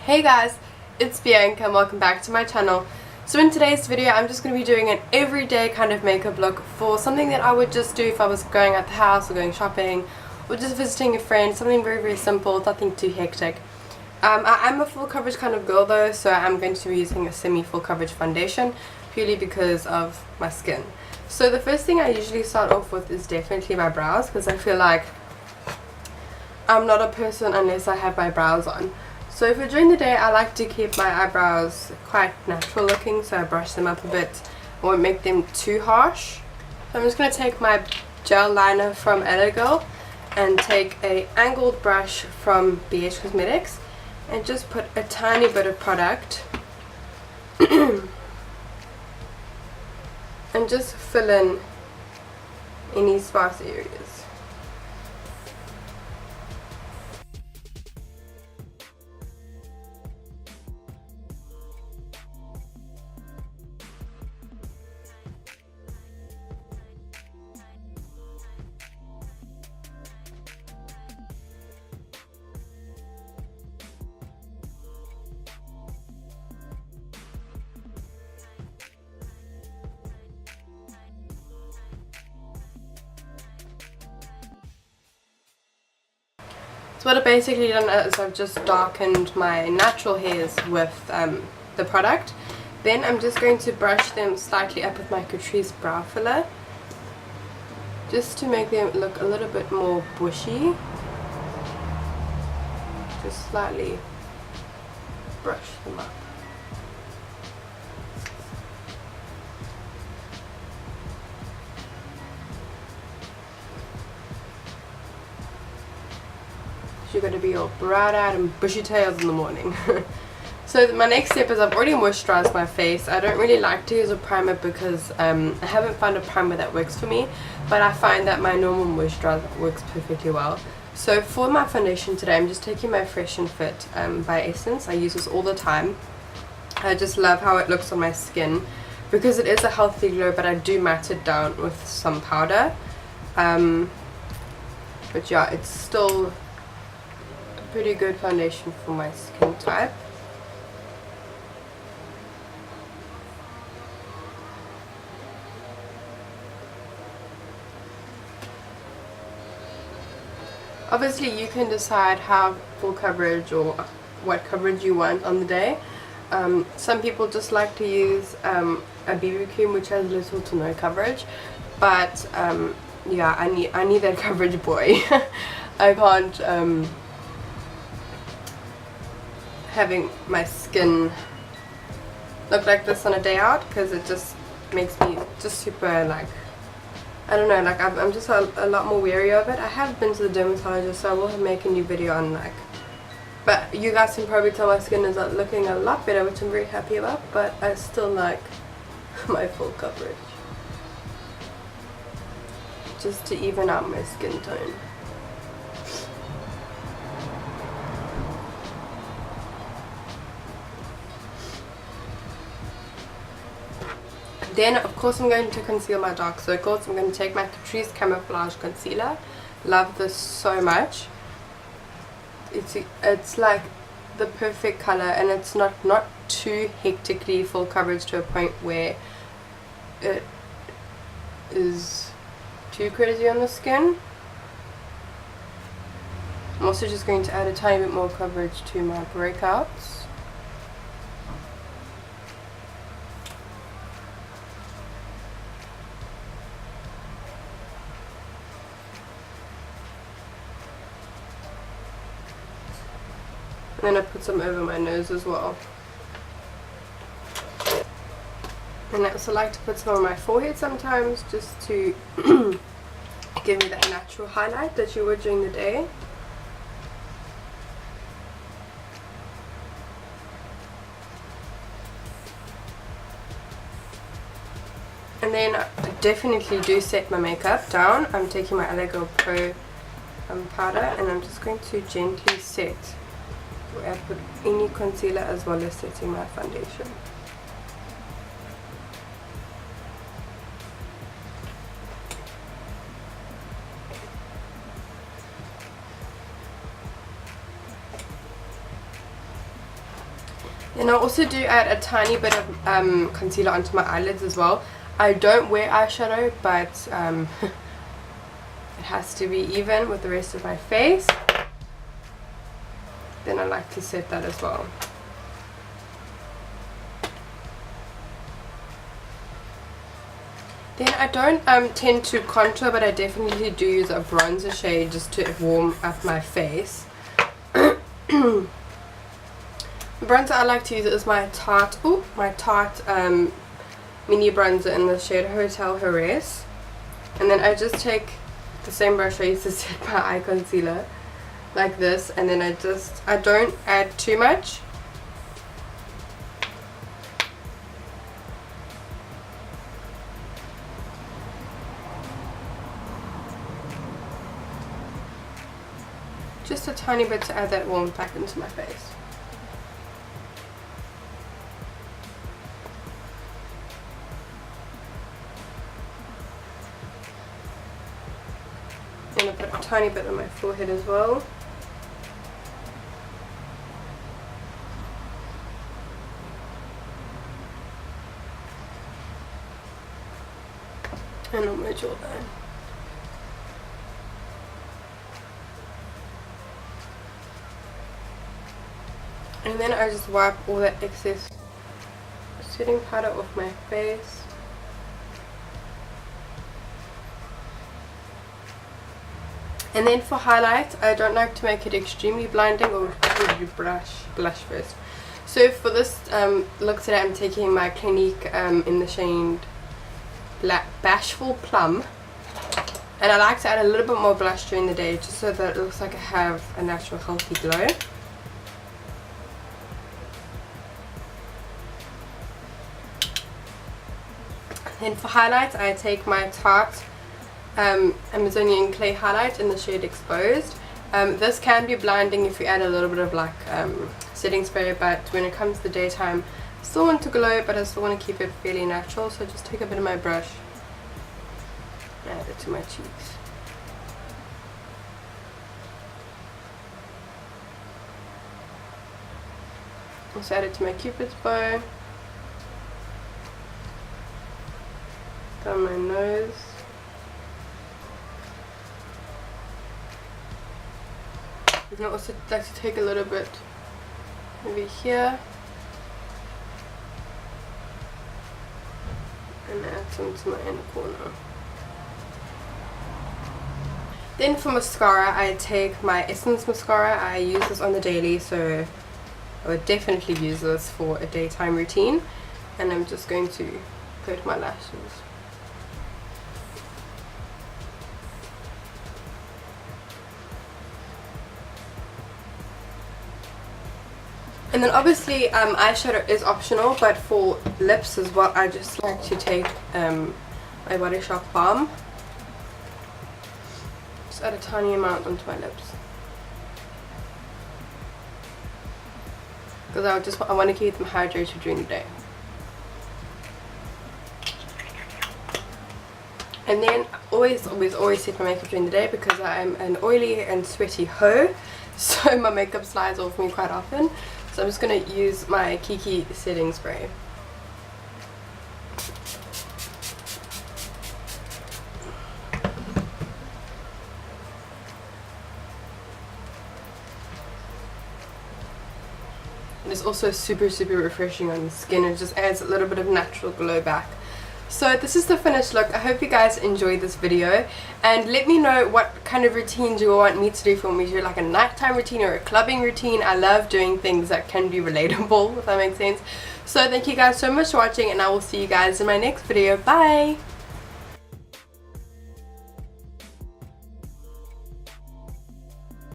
Hey guys, it's Bianca and welcome back to my channel. So in today's video I'm just going to be doing an everyday kind of makeup look for something that I would just do if I was going out the house or going shopping or just visiting a friend, something very simple, nothing too hectic. I am a full coverage kind of girl though, so I'm going to be using a semi full coverage foundation purely because of my skin. So the first thing I usually start off with is definitely my brows, because I feel like I'm not a person unless I have my brows on. So for during the day I like to keep my eyebrows quite natural looking, so I brush them up a bit. I won't make them too harsh. So I'm just going to take my gel liner from Girl and take a angled brush from BH Cosmetics and just put a tiny bit of product and just fill in any sparse areas. So what I've basically done is I've just darkened my natural hairs with the product. Then I'm just going to brush them slightly up with my Catrice brow filler, just to make them look a little bit more bushy. Just slightly brush them up. You're going to be all bright-eyed and bushy-tailed in the morning. So my next step is I've already moisturized my face. I don't really like to use a primer because I haven't found a primer that works for me, but I find that my normal moisturizer works perfectly well. So for my foundation today, I'm just taking my Fresh and Fit by Essence. I use this all the time. I just love how it looks on my skin because it is a healthy glow, but I do matte it down with some powder. But yeah, it's still pretty good foundation for my skin type. Obviously you can decide how full coverage or what coverage you want on the day. Some people just like to use a BB cream which has little to no coverage, but yeah, I need that coverage, boy. I can't having my skin look like this on a day out, because it just makes me just super, like, I don't know, like I'm just a lot more wary of it. I have been to the dermatologist, so I will make a new video on, like, but you guys can probably tell my skin is looking a lot better, which I'm very happy about, but I still like my full coverage just to even out my skin tone. Then of course I'm going to conceal my dark circles. I'm going to take my Catrice Camouflage Concealer. Love this so much. It's like the perfect color, and it's not too hectically full coverage to a point where it is too crazy on the skin. I'm also just going to add a tiny bit more coverage to my breakouts. And then I put some over my nose as well. And I also like to put some on my forehead sometimes, just to give me that natural highlight that you would during the day. And then I definitely do set my makeup down. I'm taking my Girl Pro powder, and I'm just going to gently set where I put any concealer as well as setting my foundation. And I also do add a tiny bit of concealer onto my eyelids as well. I don't wear eyeshadow, but it has to be even with the rest of my face. Then I like to set that as well. Then I don't tend to contour, but I definitely do use a bronzer shade just to warm up my face. The bronzer I like to use is my Tarte, mini bronzer in the shade Hotel Jerez. And then I just take the same brush I used to set my eye concealer, like this, and then I don't add too much. Just a tiny bit to add that warmth back into my face. And I put a tiny bit on my forehead as well. And on my jawline. And then I just wipe all that excess setting powder off my face. And then for highlight, I don't like to make it extremely blinding, or do blush first. So for this look today, I'm taking my Clinique in the shade Bashful Plum. And I like to add a little bit more blush during the day, just so that it looks like I have a natural healthy glow. Then for highlights, I take my Tarte Amazonian Clay highlight in the shade Exposed. This can be blinding if you add a little bit of like setting spray, but when it comes to the daytime, I still want to glow, but I still want to keep it fairly natural. So just take a bit of my brush and add it to my cheeks. Also add it to my Cupid's bow. Down my nose. And I also like to take a little bit over here and add some to my inner corner. Then for mascara, I take my Essence mascara. I use this on the daily, so I would definitely use this for a daytime routine. And I'm just going to go to my lashes. And then obviously eyeshadow is optional, but for lips as well, I just like to take my Body Shop Balm. Just add a tiny amount onto my lips. Because I want to keep them hydrated during the day. And then always set my makeup during the day, because I am an oily and sweaty hoe. So my makeup slides off me quite often. So I'm just going to use my Kiki setting spray. And it's also super refreshing on the skin. It just adds a little bit of natural glow back. So this is the finished look. I hope you guys enjoyed this video, and let me know what kind of routines you want me to do. For me to do like a nighttime routine or a clubbing routine. I love doing things that can be relatable, if that makes sense. So thank you guys so much for watching, and I will see you guys in my next video. Bye!